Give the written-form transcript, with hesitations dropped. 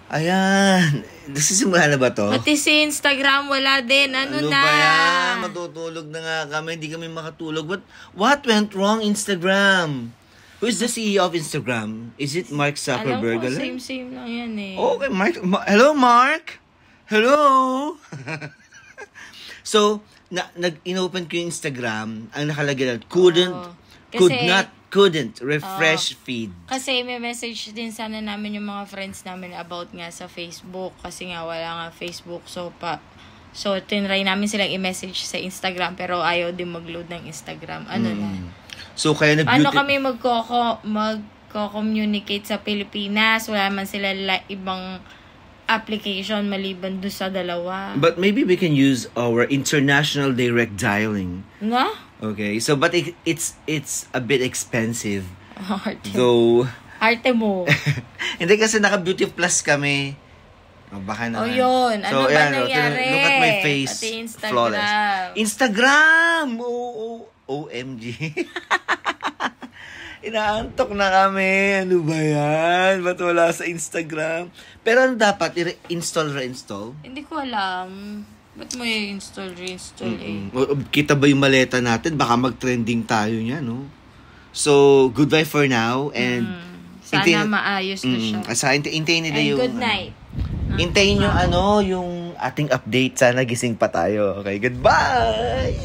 Ayan. Nagsisimula na ba to? Pati si Instagram, wala din. Ano na? Ba yan? Matutulog na nga kami. Hindi kami makatulog. What went wrong, Instagram? Who is the CEO of Instagram? Is it Mark Zuckerberg? Alam ko, same lang yan eh. Okay, Mark. Hello, Mark? Hello? So, nag-inopen ko yung Instagram. Ang nakalagay na, couldn't refresh feed. Kasi may message din sana namin yung mga friends namin about nga sa Facebook. Kasi nga wala nga Facebook. So tinry namin silang i-message sa Instagram pero ayaw din mag-load ng Instagram. Ano na? So, kaya Ano kami magko-communicate sa Pilipinas? Wala man sila ibang application maliban doon sa dalawa. But maybe we can use our international direct dialing. Nga? Okay, so but it's a bit expensive. Arte mo. Hindi kasi naka-Beauty Plus kami. Baka naman. Yun. Ano ba nangyari? Look at my face. Pati Instagram. Flawless. Instagram! OMG. Inaantok na kami. Ano ba yan? Ba't wala sa Instagram? Pero ano dapat? Reinstall? Hindi ko alam. Ba't mo reinstall eh? Kita ba yung maleta natin? Baka mag-trending tayo niya, no? So, goodbye for now. And sana maayos na siya. Hintayin nila yung... good night. Hintayin yung yung ating update. Sana gising pa tayo. Okay, goodbye!